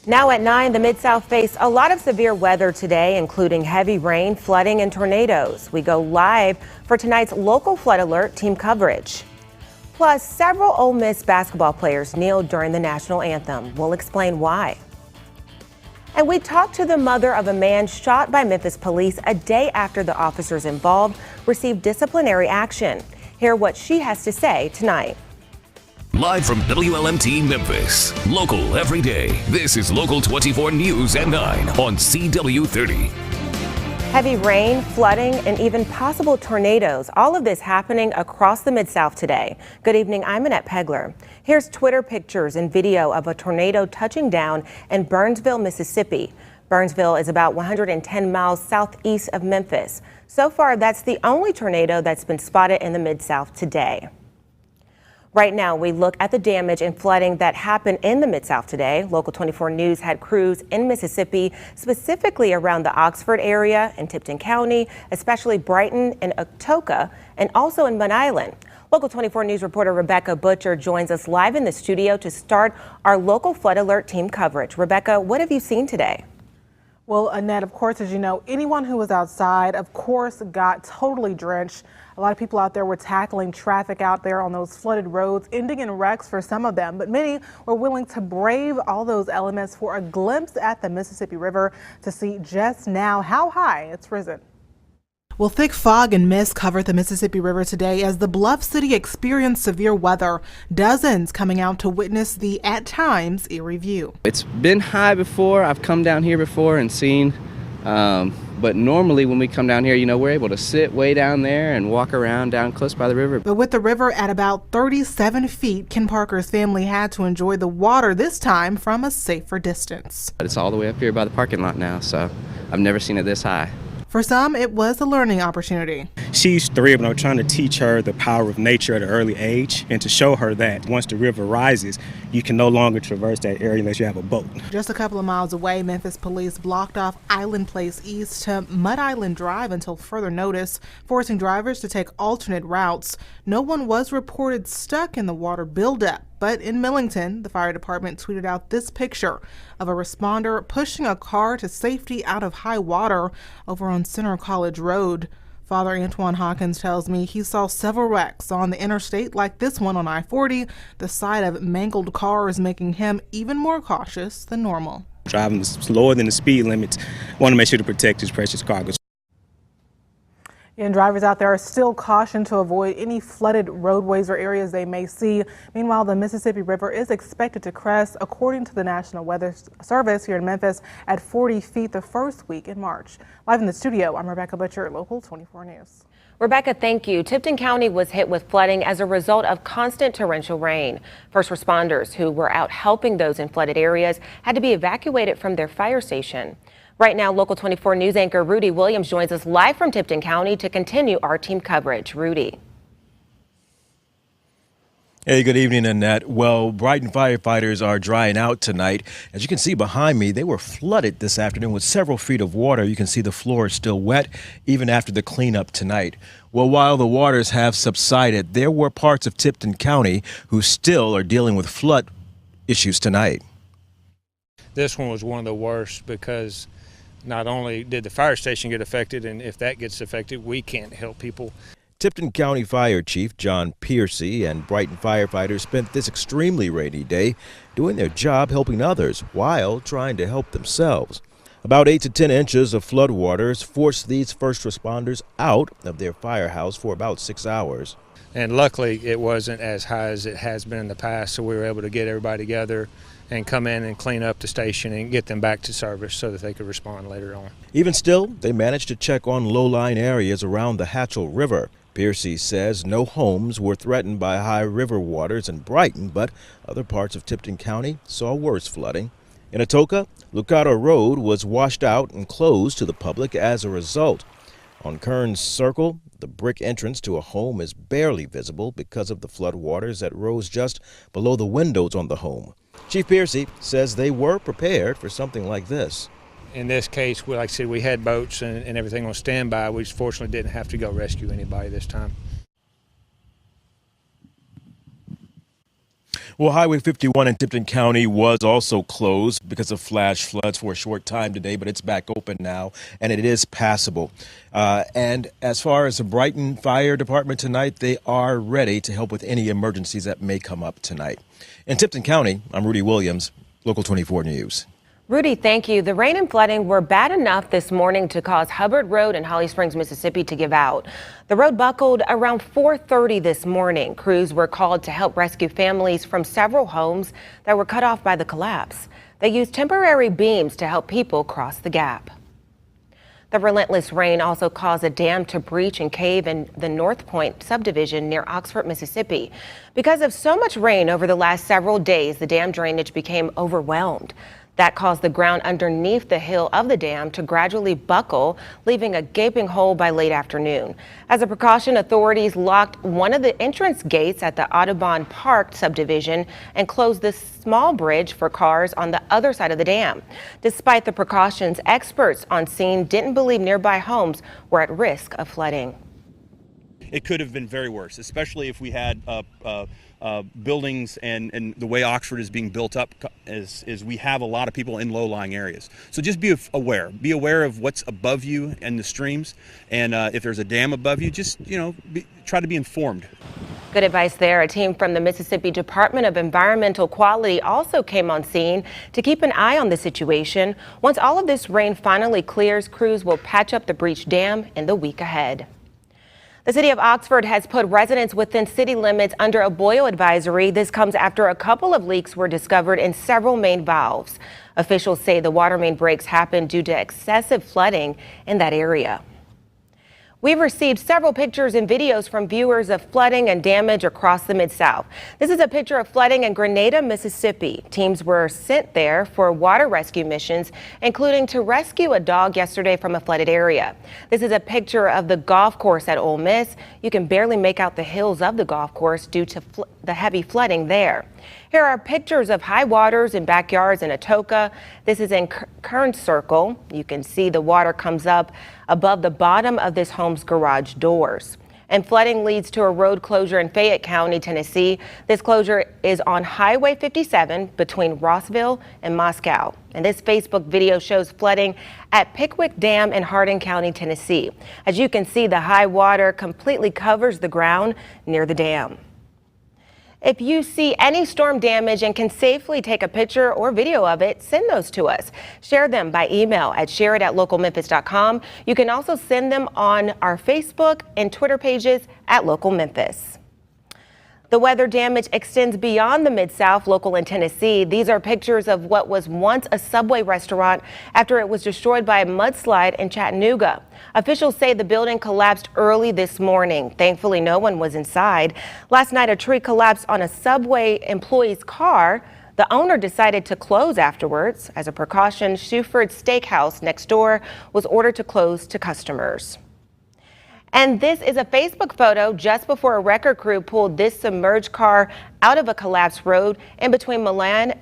Now at 9, the Mid-South faced a lot of severe weather today, including heavy rain, flooding, and tornadoes. We go live for tonight's local flood alert team coverage. Plus, several Ole Miss basketball players kneeled during the national anthem. We'll explain why. And we talked to the mother of a man shot by Memphis police a day after the officers involved received disciplinary action. Hear what she has to say tonight. Live from WLMT Memphis. Local every day. This is Local 24 News at 9 on CW30. Heavy rain, flooding, and even possible tornadoes. All of this happening across the Mid-South today. Good evening, I'm Annette Pegler. Here's Twitter pictures and video of a tornado touching down in Burnsville, Mississippi. Burnsville is about 110 miles southeast of Memphis. So far, that's the only tornado that's been spotted in the Mid-South today. Right now, we look at the damage and flooding that happened in the Mid-South today. Local 24 News had crews in Mississippi, specifically around the Oxford area and Tipton County, especially Brighton and ATOKA, and also in Mud Island. Local 24 News reporter Rebecca Butcher joins us live in the studio to start our local flood alert team coverage. Rebecca, what have you seen today? Well, Annette, of course, as you know, anyone who was outside, of course, got totally drenched. A lot of people out there were tackling traffic out there on those flooded roads, ending in wrecks for some of them. But many were willing to brave all those elements for a glimpse at the Mississippi River to see just now how high it's risen. Well, thick fog and mist covered the Mississippi River today as the Bluff City experienced severe weather. Dozens coming out to witness the, at times, eerie view. It's been high before. I've come down here before and seen, but normally when we come down here, you know, we're able to sit way down there and walk around down close by the river. But with the river at about 37 feet, Ken Parker's family had to enjoy the water this time from a safer distance. It's all the way up here by the parking lot now, so I've never seen it this high. For some, it was a learning opportunity. She's 3, but I'm trying to teach her the power of nature at an early age and to show her that once the river rises, you can no longer traverse that area unless you have a boat. Just a couple of miles away, Memphis police blocked off Island Place East to Mud Island Drive until further notice, forcing drivers to take alternate routes. No one was reported stuck in the water buildup. But in Millington, the fire department tweeted out this picture of a responder pushing a car to safety out of high water over on Center College Road. Father Antoine Hawkins tells me he saw several wrecks on the interstate like this one on I-40. The sight of mangled cars making him even more cautious than normal. Driving slower than the speed limits, want to make sure to protect his precious cargo. And drivers out there are still cautioned to avoid any flooded roadways or areas they may see. Meanwhile, the Mississippi River is expected to crest, according to the National Weather Service here in Memphis, at 40 feet the first week in March. Live in the studio, I'm Rebecca Butcher, Local 24 News. Rebecca, thank you. Tipton County was hit with flooding as a result of constant torrential rain. First responders who were out helping those in flooded areas had to be evacuated from their fire station. Right now, Local 24 News anchor Rudy Williams joins us live from Tipton County to continue our team coverage. Rudy. Hey, good evening, Annette. Well, Brighton firefighters are drying out tonight. As you can see behind me, they were flooded this afternoon with several feet of water. You can see the floor is still wet even after the cleanup tonight. Well, while the waters have subsided, there were parts of Tipton County who still are dealing with flood issues tonight. This one was one of the worst because not only did the fire station get affected, and if that gets affected, we can't help people. Tipton County Fire Chief John Piercy and Brighton firefighters spent this extremely rainy day doing their job helping others while trying to help themselves. About 8 to 10 inches of floodwaters forced these first responders out of their firehouse for about 6 hours. And luckily, it wasn't as high as it has been in the past, so we were able to get everybody together and come in and clean up the station and get them back to service so that they could respond later on. Even still, they managed to check on low-lying areas around the Hatchell River. Piercy says no homes were threatened by high river waters in Brighton, but other parts of Tipton County saw worse flooding. In ATOKA, Lucado Road was washed out and closed to the public as a result. On Kearns Circle, the brick entrance to a home is barely visible because of the flood waters that rose just below the windows on the home. Chief Piercy says they were prepared for something like this. In this case, like I said, we had boats and everything on standby. We fortunately didn't have to go rescue anybody this time. Well, Highway 51 in Tipton County was also closed because of flash floods for a short time today, but it's back open now, and it is passable. And as far as the Brighton Fire Department tonight, they are ready to help with any emergencies that may come up tonight. In Tipton County, I'm Rudy Williams, Local 24 News. Rudy, thank you. The rain and flooding were bad enough this morning to cause Hubbard Road in Holly Springs, Mississippi to give out. The road buckled around 4:30 this morning. Crews were called to help rescue families from several homes that were cut off by the collapse. They used temporary beams to help people cross the gap. The relentless rain also caused a dam to breach and cave in the North Point subdivision near Oxford, Mississippi. Because of so much rain over the last several days, the dam drainage became overwhelmed. That caused the ground underneath the hill of the dam to gradually buckle, leaving a gaping hole by late afternoon. As a precaution, authorities locked one of the entrance gates at the Audubon Park subdivision and closed the small bridge for cars on the other side of the dam. Despite the precautions, experts on scene didn't believe nearby homes were at risk of flooding. It could have been very worse, especially if we had buildings and the way Oxford is being built up is we have a lot of people in low-lying areas. So just be aware. Be aware of what's above you and the streams. And if there's a dam above you, just, try to be informed. Good advice there. A team from the Mississippi Department of Environmental Quality also came on scene to keep an eye on the situation. Once all of this rain finally clears, crews will patch up the breached dam in the week ahead. The city of Oxford has put residents within city limits under a boil advisory. This comes after a couple of leaks were discovered in several main valves. Officials say the water main breaks happened due to excessive flooding in that area. We've received several pictures and videos from viewers of flooding and damage across the Mid-South. This is a picture of flooding in GRENADA, Mississippi. Teams were sent there for water rescue missions, including to rescue a dog yesterday from a flooded area. This is a picture of the golf course at Ole Miss. You can barely make out the hills of the golf course due to the heavy flooding there. Here are pictures of high waters in backyards in ATOKA. This is in Kern Circle. You can see the water comes up above the bottom of this home's garage doors. And flooding leads to a road closure in Fayette County, Tennessee. This closure is on Highway 57 between Rossville and Moscow. And this Facebook video shows flooding at Pickwick Dam in Hardin County, Tennessee. As you can see, the high water completely covers the ground near the dam. If you see any storm damage and can safely take a picture or video of it, send those to us. Share them by email at share@localmemphis.com. You can also send them on our Facebook and Twitter pages at Local Memphis. The weather damage extends beyond the Mid-South, local in Tennessee. These are pictures of what was once a Subway restaurant after it was destroyed by a mudslide in Chattanooga. Officials say the building collapsed early this morning. Thankfully, no one was inside. Last night, a tree collapsed on a Subway employee's car. The owner decided to close afterwards. As a precaution, Shuford's Steakhouse next door was ordered to close to customers. And this is a Facebook photo just before a wrecker crew pulled this submerged car out of a collapsed road in between Milan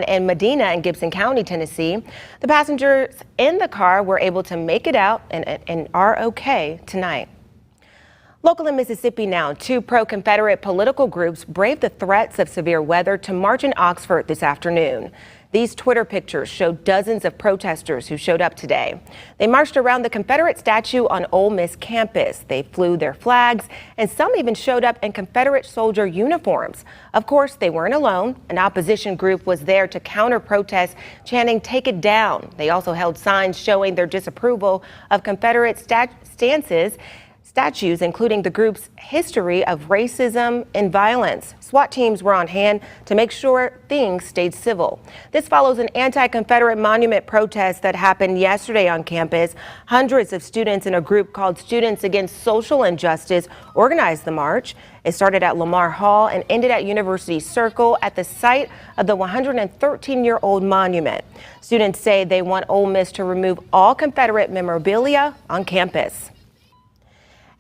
and Medina in Gibson County, Tennessee. The passengers in the car were able to make it out and are okay tonight. Local in Mississippi now, two pro-Confederate political groups braved the threats of severe weather to march in Oxford this afternoon. These Twitter pictures show dozens of protesters who showed up today. They marched around the Confederate statue on Ole Miss campus. They flew their flags, and some even showed up in Confederate soldier uniforms. Of course, they weren't alone. An opposition group was there to counter protests, chanting, "Take it down." They also held signs showing their disapproval of Confederate statues, including the group's history of racism and violence. SWAT teams were on hand to make sure things stayed civil. This follows an anti-Confederate monument protest that happened yesterday on campus. Hundreds of students in a group called Students Against Social Injustice organized the march. It started at Lamar Hall and ended at University Circle at the site of the 113-year-old monument. Students say they want Ole Miss to remove all Confederate memorabilia on campus.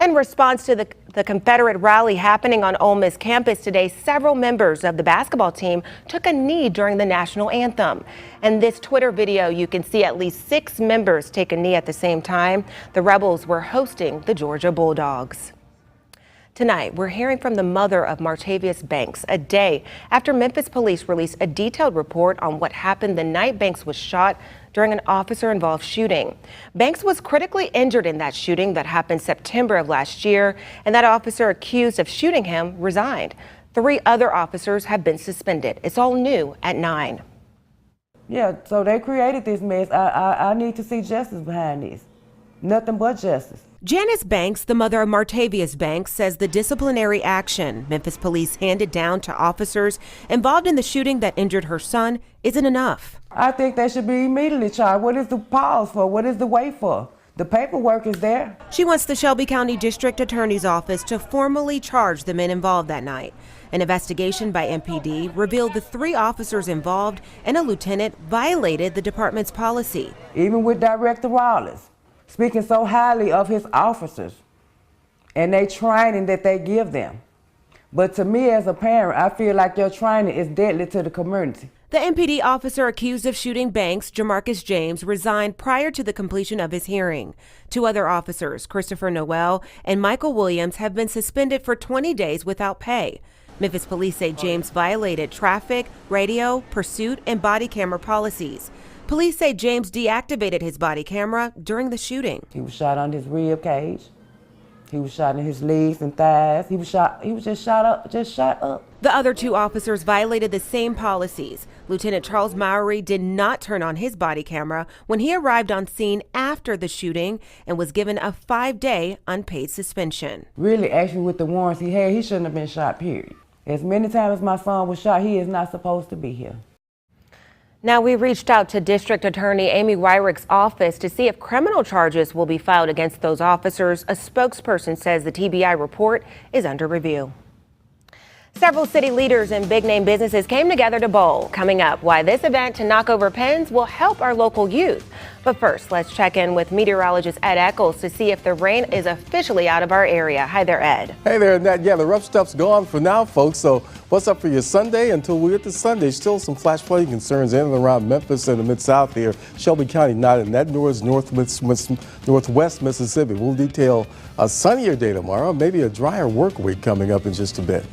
In response to the Confederate rally happening on Ole Miss campus today, several members of the basketball team took a knee during the national anthem. In this Twitter video, you can see at least 6 members take a knee at the same time. The Rebels were hosting the Georgia Bulldogs. Tonight, we're hearing from the mother of Martavius Banks a day after Memphis police released a detailed report on what happened the night Banks was shot during an officer-involved shooting. Banks was critically injured in that shooting that happened September of last year, and that officer accused of shooting him resigned. 3 other officers have been suspended. It's all new at 9. Yeah, so they created this mess. I need to see justice behind this. Nothing but justice. Janice Banks, the mother of Martavius Banks, says the disciplinary action Memphis police handed down to officers involved in the shooting that injured her son isn't enough. I think they should be immediately charged. What is the pause for? What is the wait for? The paperwork is there. She wants the Shelby County District Attorney's Office to formally charge the men involved that night. An investigation by MPD revealed the 3 officers involved and a lieutenant violated the department's policy. Even with Director Wallace speaking so highly of his officers and they training that they give them. But to me as a parent, I feel like your training is deadly to the community. The MPD officer accused of shooting Banks, Jamarcus James, resigned prior to the completion of his hearing. 2 other officers, Christopher Noel and Michael Williams, have been suspended for 20 days without pay. Memphis police say James violated traffic, radio, pursuit, and body camera policies. Police say James deactivated his body camera during the shooting. He was shot on his rib cage. He was shot in his legs and thighs. He was just shot up. The other 2 officers violated the same policies. Lieutenant Charles Mowry did not turn on his body camera when he arrived on scene after the shooting and was given a 5-day unpaid suspension. Really, actually, with the warrants he had, he shouldn't have been shot, period. As many times as my son was shot, he is not supposed to be here. Now, we reached out to District Attorney Amy Wyrick's office to see if criminal charges will be filed against those officers. A spokesperson says the TBI report is under review. Several city leaders and big-name businesses came together to bowl. Coming up, why this event to knock over pens will help our local youth. But first, let's check in with meteorologist Ed Eccles to see if the rain is officially out of our area. Hi there, Ed. Hey there, Annette. Yeah, the rough stuff's gone for now, folks. So what's up for your Sunday? Until we get to Sunday, still some flash flooding concerns in and around Memphis and the Mid-South here. Shelby County not in that, nor is northwest Mississippi. We'll detail a sunnier day tomorrow, maybe a drier work week coming up in just a bit.